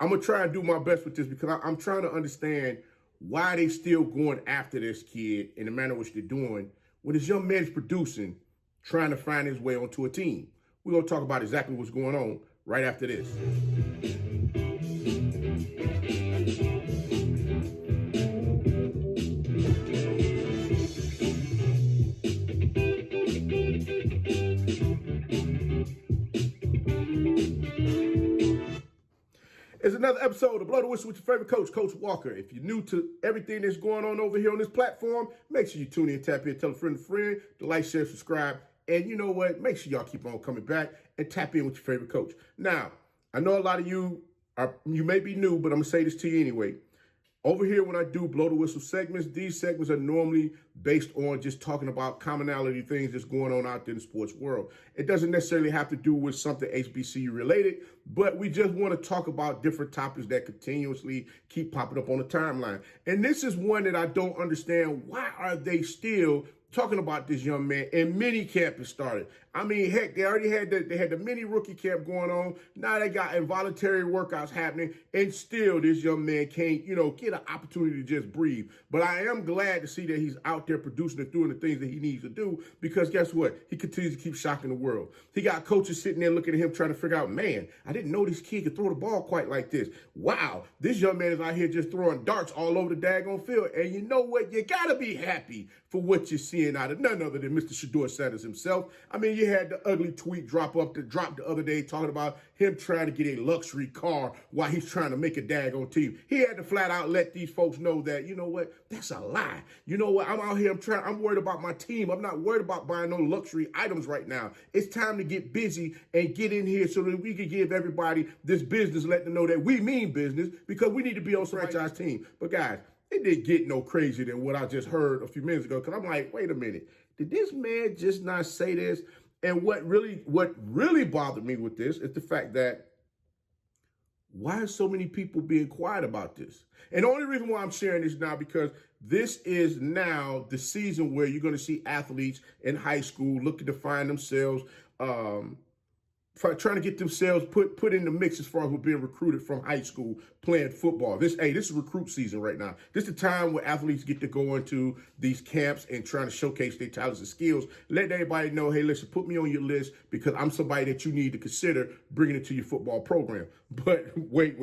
I'm going to try and do my best with this because I'm trying to understand why they still going after this kid in the manner in which they're doing when this young man is producing, trying to find his way onto a team. We're going to talk about exactly what's going on right after this. It's another episode of Blow the Whistle with your favorite coach, Coach Walker. If you're new to everything that's going on over here on this platform, make sure you tune in, tap in, tell a friend to like, share, subscribe. And you know what? Make sure y'all keep on coming back and tap in with your favorite coach. Now, I know a lot of you may be new, but I'm going to say this to you anyway. Over here, when I do Blow the Whistle segments, these segments are normally based on just talking about commonality things that's going on out there in the sports world. It doesn't necessarily have to do with something HBCU related, but we just want to talk about different topics that continuously keep popping up on the timeline. And this is one that I don't understand. Why are they still talking about this young man? And mini camp has started. I mean, heck, they already had the mini rookie camp going on. Now they got involuntary workouts happening, and still this young man can't, get an opportunity to just breathe. But I am glad to see that he's out there producing and doing the things that he needs to do, because guess what? He continues to keep shocking the world. He got coaches sitting there looking at him trying to figure out, man, I didn't know this kid could throw the ball quite like this. Wow, this young man is out here just throwing darts all over the daggone field. And you know what? You got to be happy for what you're seeing out of none other than Mr. Shedeur Sanders himself. I mean, you had the ugly tweet drop the other day talking about him trying to get a luxury car while he's trying to make a daggone team. He had to flat out let these folks know that, you know what, that's a lie. You know what, I'm out here, I'm worried about my team. I'm not worried about buying no luxury items right now. It's time to get busy and get in here so that we can give everybody this business, let them know that we mean business, because we need to be on franchise team. But guys, it didn't get no crazier than what I just heard a few minutes ago, because I'm like, wait a minute, did this man just not say this? And what really bothered me with this is the fact that why are so many people being quiet about this? And the only reason why I'm sharing this now, because this is now the season where you're going to see athletes in high school looking to find themselves, trying to get themselves put in the mix as far as we're being recruited from high school playing football. This is recruit season right now. This is the time where athletes get to go into these camps and trying to showcase their talents and skills. Let everybody know, hey, listen, put me on your list because I'm somebody that you need to consider bringing into your football program. But wait.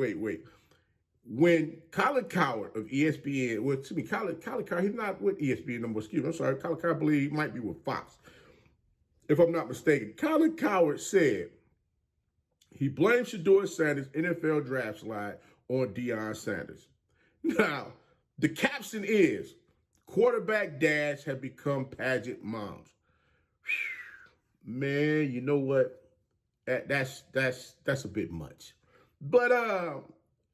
When Colin Cowherd of ESPN, Colin Cowherd, he's not with ESPN no more, excuse me, I'm sorry, Colin Cowherd, I believe he might be with Fox, if I'm not mistaken. Colin Cowherd said he blamed Shedeur Sanders' NFL draft slide on Deion Sanders. Now, the caption is, quarterback dads have become pageant moms. Man, you know what? That's a bit much. But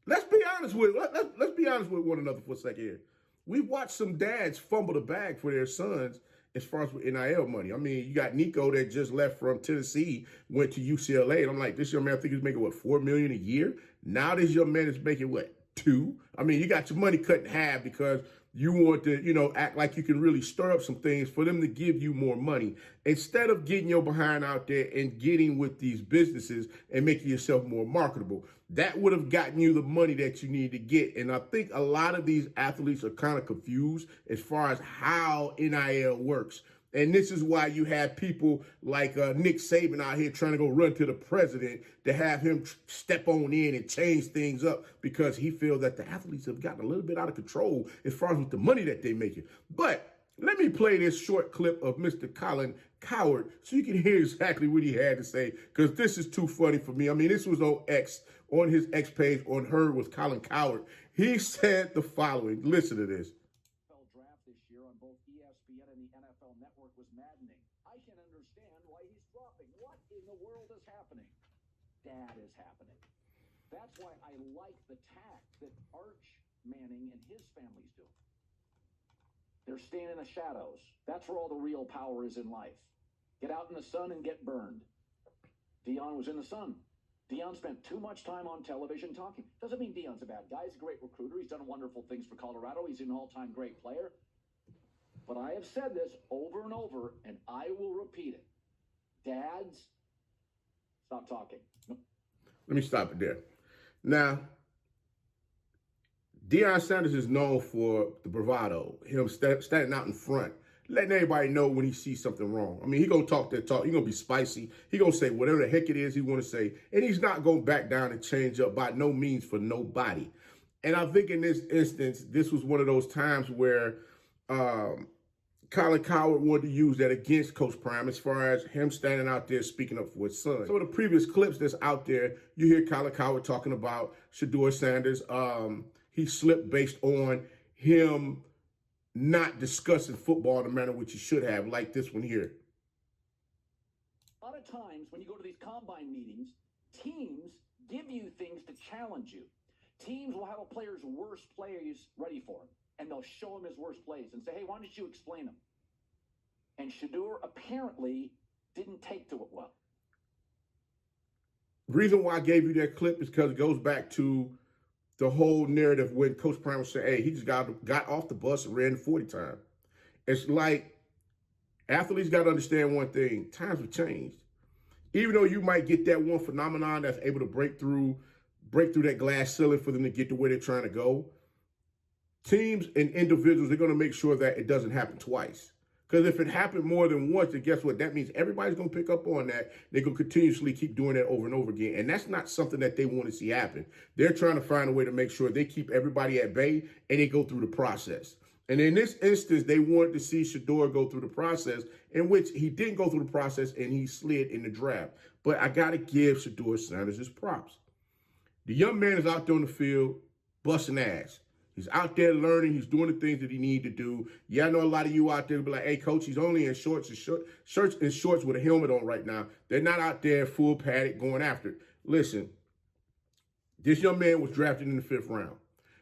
let's be honest with one another for a second here. We've watched some dads fumble the bag for their sons as far as with NIL money. I mean, you got Nico that just left from Tennessee, went to UCLA, and I'm like, this young man, I think he's making, $4 million a year? Now this young man is making, $2 million? I mean, you got your money cut in half because you want to, act like you can really stir up some things for them to give you more money. Instead of getting your behind out there and getting with these businesses and making yourself more marketable, that would have gotten you the money that you need to get. And I think a lot of these athletes are kind of confused as far as how NIL works. And this is why you have people like Nick Saban out here trying to go run to the president to have him step on in and change things up, because he feels that the athletes have gotten a little bit out of control as far as with the money that they're making. But let me play this short clip of Mr. Colin Cowherd so you can hear exactly what he had to say, because this is too funny for me. I mean, this was on his X page on Herd with Colin Cowherd. He said the following. Listen to this. Draft this year on both ESPN and the NFL Network was maddening. I can understand why he's dropping. What in the world is happening? Dad is happening. That's why I like the tack that Arch Manning and his family's doing. They're staying in the shadows. That's where all the real power is in life. Get out in the sun and get burned. Deion was in the sun. Deion spent too much time on television talking. Doesn't mean Deion's a bad guy. He's a great recruiter. He's done wonderful things for Colorado. He's an all-time great player. But I have said this over and over, and I will repeat it. Dads, stop talking. Let me stop it there. Now, Deion Sanders is known for the bravado, him standing out in front, letting everybody know when he sees something wrong. I mean, he gonna talk that talk. He gonna be spicy. He gonna say whatever the heck it is he want to say, and he's not gonna back down and change up by no means for nobody. And I think in this instance, this was one of those times where Colin Cowherd wanted to use that against Coach Prime as far as him standing out there speaking up for his son. Some of the previous clips that's out there, you hear Colin Cowherd talking about Shedeur Sanders. He slipped based on him not discussing football in the manner which he should have, like this one here. A lot of times when you go to these combine meetings, teams give you things to challenge you. Teams will have a player's worst plays ready for him, and they'll show him his worst plays and say, hey, why don't you explain them? And Shedeur apparently didn't take to it well. Reason why I gave you that clip is because it goes back to the whole narrative when Coach Prime was saying, hey, he just got off the bus and ran the 40 time. It's like athletes got to understand one thing. Times have changed. Even though you might get that one phenomenon that's able to break through that glass ceiling for them to get to where they're trying to go, teams and individuals, they're going to make sure that it doesn't happen twice. Because if it happened more than once, then guess what? That means everybody's going to pick up on that. They're going to continuously keep doing that over and over again. And that's not something that they want to see happen. They're trying to find a way to make sure they keep everybody at bay and they go through the process. And in this instance, they wanted to see Shedeur go through the process, in which he didn't go through the process and he slid in the draft. But I got to give Shedeur Sanders his props. The young man is out there on the field busting ass. He's out there learning. He's doing the things that he needs to do. Yeah, I know a lot of you out there be like, hey, coach, he's only in shorts and shorts with a helmet on right now. They're not out there full padded going after it. Listen, this young man was drafted in the 5th round.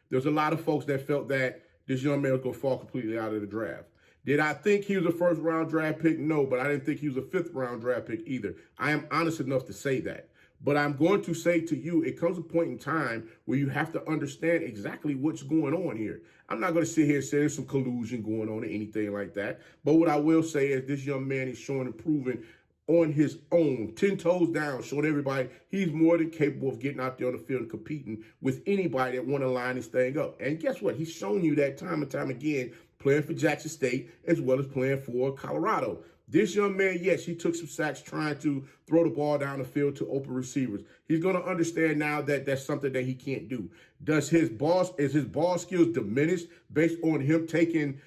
There's a lot of folks that felt that this young man was going to fall completely out of the draft. Did I think he was a 1st-round draft pick? No, but I didn't think he was a 5th-round draft pick either. I am honest enough to say that. But I'm going to say to you, it comes a point in time where you have to understand exactly what's going on here. I'm not going to sit here and say there's some collusion going on or anything like that. But what I will say is this young man is showing and proving on his own, 10 toes down, showing everybody he's more than capable of getting out there on the field and competing with anybody that want to line this thing up. And guess what? He's shown you that time and time again, playing for Jackson State as well as playing for Colorado. This young man, yes, he took some sacks trying to throw the ball down the field to open receivers. He's going to understand now that that's something that he can't do. Is his ball skills diminished based on him taking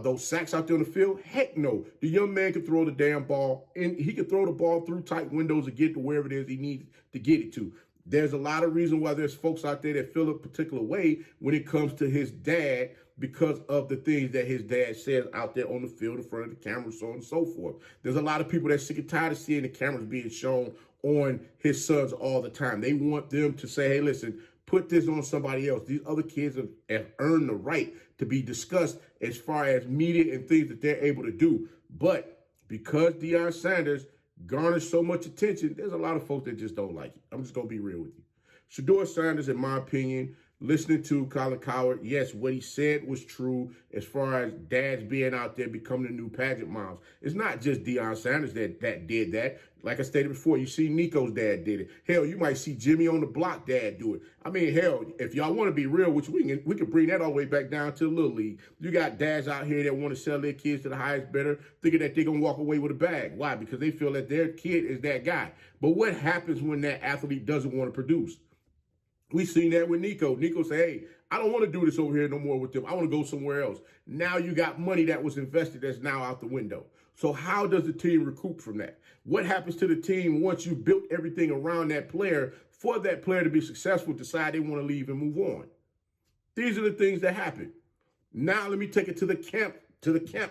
those sacks out there on the field? Heck no. The young man can throw the damn ball, and he can throw the ball through tight windows to get to wherever it is he needs to get it to. There's a lot of reason why there's folks out there that feel a particular way when it comes to his dad because of the things that his dad says out there on the field in front of the camera, so on and so forth. There's a lot of people that's sick and tired of seeing the cameras being shown on his sons all the time. They want them to say, hey, listen, put this on somebody else. These other kids have earned the right to be discussed as far as media and things that they're able to do. But because Deion Sanders garners so much attention, there's a lot of folks that just don't like it. I'm just going to be real with you. Shedeur Sanders, in my opinion, listening to Colin Cowherd, yes, what he said was true as far as dads being out there becoming the new pageant moms. It's not just Deion Sanders that did that. Like I stated before, you see Nico's dad did it. Hell, you might see Jimmy on the Block dad do it. I mean, hell, if y'all want to be real, which we can bring that all the way back down to the Little League. You got dads out here that want to sell their kids to the highest bidder, thinking that they're going to walk away with a bag. Why? Because they feel that their kid is that guy. But what happens when that athlete doesn't want to produce? We seen that with Nico. Nico said, hey, I don't want to do this over here no more with them. I want to go somewhere else. Now you got money that was invested that's now out the window. So how does the team recoup from that? What happens to the team once you built everything around that player for that player to be successful, decide they want to leave and move on? These are the things that happen. Now let me take it to the camp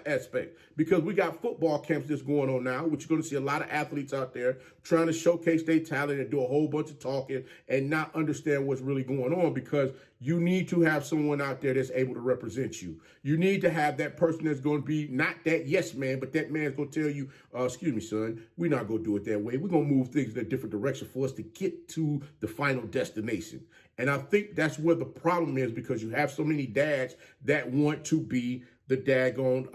aspect, because we got football camps that's going on now, which you're going to see a lot of athletes out there trying to showcase their talent and do a whole bunch of talking and not understand what's really going on, because you need to have someone out there that's able to represent you. You need to have that person that's going to be not that yes man, but that man's going to tell you, excuse me, son, we're not going to do it that way. We're going to move things in a different direction for us to get to the final destination. And I think that's where the problem is, because you have so many dads that want to be the daggone,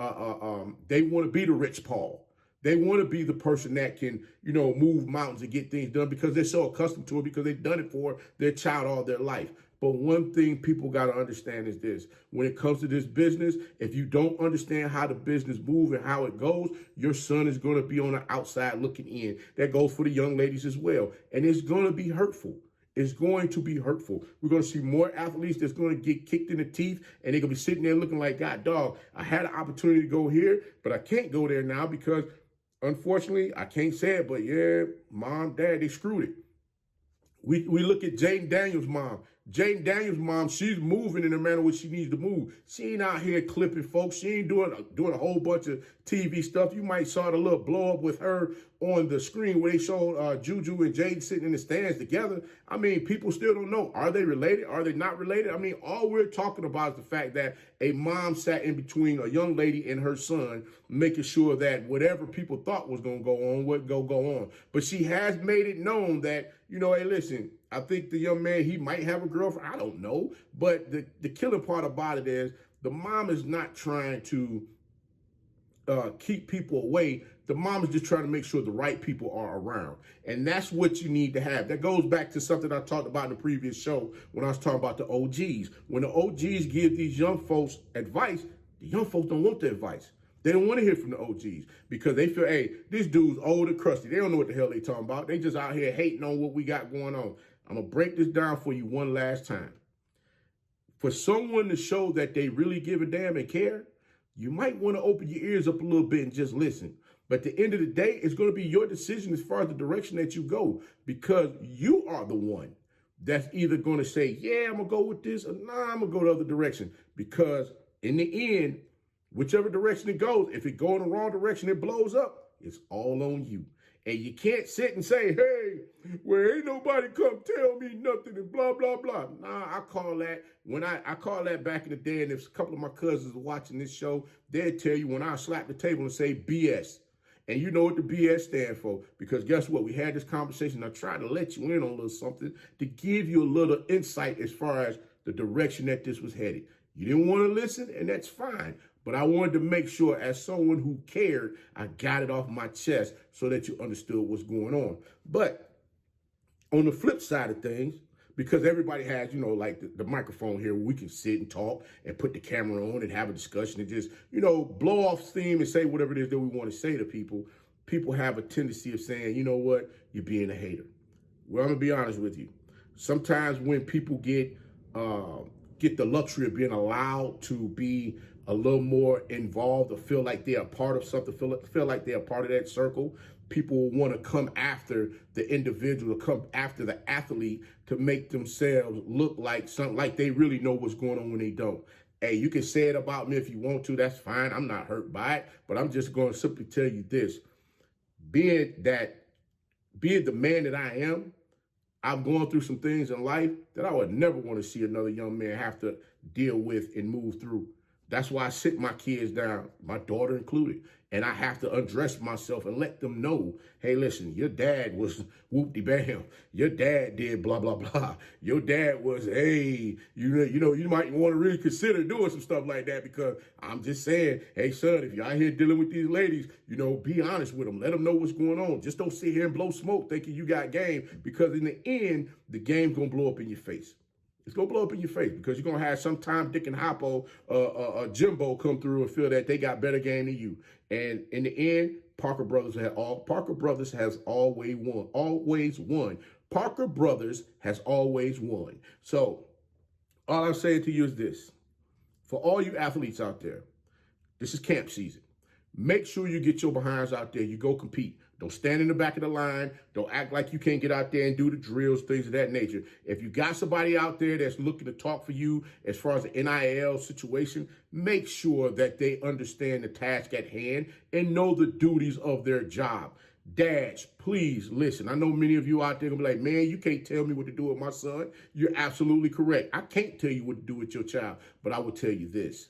they want to be the Rich Paul. They want to be the person that can, move mountains and get things done because they're so accustomed to it, because they've done it for their child all their life. But one thing people got to understand is this. When it comes to this business, if you don't understand how the business moves and how it goes, your son is going to be on the outside looking in. That goes for the young ladies as well. And it's going to be hurtful. It's going to be hurtful. We're going to see more athletes that's going to get kicked in the teeth, and they're going to be sitting there looking like, God, dog, I had an opportunity to go here, but I can't go there now because, unfortunately, I can't say it, but yeah, mom, dad, they screwed it. We look at Jaden Daniels' mom. Jaden Daniels' mom, she's moving in the manner which she needs to move. She ain't out here clipping folks. She ain't doing a whole bunch of TV stuff. You might saw the little blow up with her on the screen where they showed Juju and Jaden sitting in the stands together. I mean, people still don't know. Are they related? Are they not related? I mean, all we're talking about is the fact that a mom sat in between a young lady and her son, making sure that whatever people thought was going to go on would go on. But she has made it known that, you know, hey, listen, I think the young man, he might have a girlfriend. I don't know. But the killing part about it is the mom is not trying to keep people away. The mom is just trying to make sure the right people are around. And that's what you need to have. That goes back to something I talked about in the previous show when I was talking about the OGs. When the OGs give these young folks advice, the young folks don't want the advice. They don't want to hear from the OGs because they feel, hey, this dude's old and crusty. They don't know what the hell they talking about. They just out here hating on what we got going on. I'm going to break this down for you one last time. For someone to show that they really give a damn and care, you might want to open your ears up a little bit and just listen. But at the end of the day, it's going to be your decision as far as the direction that you go, because you are the one that's either going to say, yeah, I'm going to go with this, or nah, I'm going to go the other direction. Because in the end, whichever direction it goes, if it goes in the wrong direction, it blows up, it's all on you. And you can't sit and say, hey, well, ain't nobody come tell me nothing and blah, blah, blah. Nah, I call that, when I call that back in the day, and if a couple of my cousins are watching this show, they'll tell you when I slap the table and say BS. And you know what the BS stand for, because guess what? We had this conversation. I tried to let you in on a little something to give you a little insight as far as the direction that this was headed. You didn't want to listen, and that's fine. But I wanted to make sure, as someone who cared, I got it off my chest so that you understood what's going on. But on the flip side of things, because everybody has, you know, like the microphone here, where we can sit and talk and put the camera on and have a discussion and just, you know, blow off steam and say whatever it is that we want to say to people. People have a tendency of saying, you know what, you're being a hater. Well, I'm going to be honest with you. Sometimes when people get the luxury of being allowed to be a little more involved or feel like they're a part of something, feel like they're a part of that circle, people want to come after the individual, come after the athlete to make themselves look like something, like they really know what's going on when they don't. Hey, you can say it about me if you want to, that's fine. I'm not hurt by it, but I'm just going to simply tell you this. Being the man that I am, I've gone through some things in life that I would never want to see another young man have to deal with and move through. That's why I sit my kids down, my daughter included, and I have to undress myself and let them know, hey, listen, your dad was whoop-de-bam. Your dad did blah, blah, blah. Your dad was, hey, you might want to really consider doing some stuff like that, because I'm just saying, hey, son, if you're out here dealing with these ladies, you know, be honest with them. Let them know what's going on. Just don't sit here and blow smoke thinking you got game, because in the end, the game's going to blow up in your face. It's going to blow up in your face, because you're going to have some Tom, Dick, and Hoppo, Jimbo come through and feel that they got better game than you. And in the end, Parker Brothers has always won. Parker Brothers has always won. So all I'm saying to you is this. For all you athletes out there, this is camp season. Make sure you get your behinds out there. You go compete. Don't stand in the back of the line. Don't act like you can't get out there and do the drills, things of that nature. If you got somebody out there that's looking to talk for you as far as the NIL situation, make sure that they understand the task at hand and know the duties of their job. Dads, please listen. I know many of you out there gonna be like, man, you can't tell me what to do with my son. You're absolutely correct. I can't tell you what to do with your child, but I will tell you this.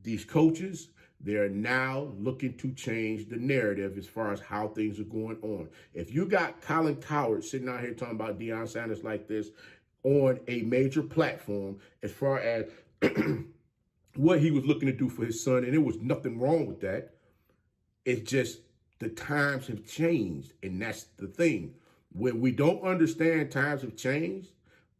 These coaches, they're now looking to change the narrative as far as how things are going on. If you got Colin Cowherd sitting out here talking about Deion Sanders like this on a major platform as far as what he was looking to do for his son, and there was nothing wrong with that, it's just the times have changed, and that's the thing. When we don't understand times have changed,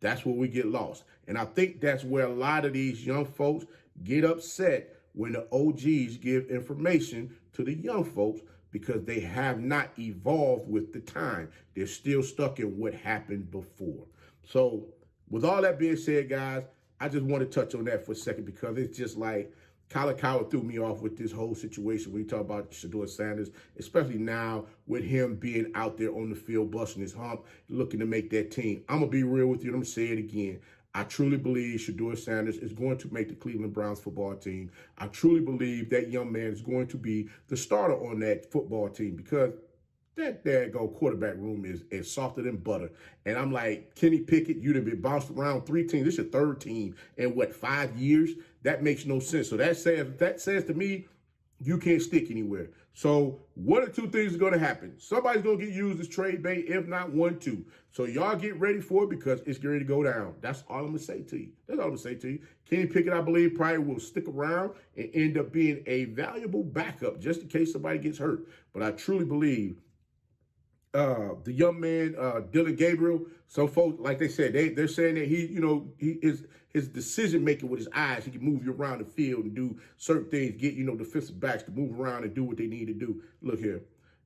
That's where we get lost. And I think that's where a lot of these young folks get upset when the OGs give information to the young folks because they have not evolved with the time. They're still stuck in what happened before. So with all that being said, guys, I just want to touch on that for a second because it's just like Colin Cowherd threw me off with this whole situation when you talk about Shedeur Sanders, especially now with him being out there on the field, busting his hump, looking to make that team. I'm going to be real with you, and I'm going to say it again. I truly believe Shedeur Sanders is going to make the Cleveland Browns football team. I truly believe that young man is going to be the starter on that football team because that daggone quarterback room is softer than butter. And I'm like, Kenny Pickett, you'd have been bounced around 3 teams. This is your 3rd team in, 5 years? That makes no sense. So that says to me, you can't stick anywhere. So one or two things are going to happen. Somebody's going to get used as trade bait, if not 1, 2. So y'all get ready for it because it's going to go down. That's all I'm going to say to you. That's all I'm going to say to you. Kenny Pickett, I believe, probably will stick around and end up being a valuable backup just in case somebody gets hurt. But I truly believe the young man, Dylan Gabriel, some folks, like they said, they're saying that his decision making with his eyes, he can move you around the field and do certain things, get, defensive backs to move around and do what they need to do. Look here,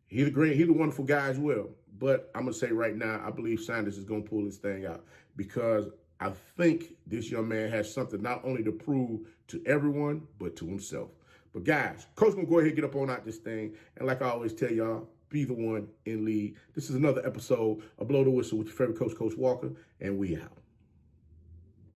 he's a wonderful guy as well. But I'm going to say right now, I believe Sanders is going to pull this thing out because I think this young man has something not only to prove to everyone, but to himself. But guys, Coach going to go ahead and get up on out this thing. And like I always tell y'all, be the one in lead. This is another episode of Blow the Whistle with your favorite coach, Coach Walker, and we out.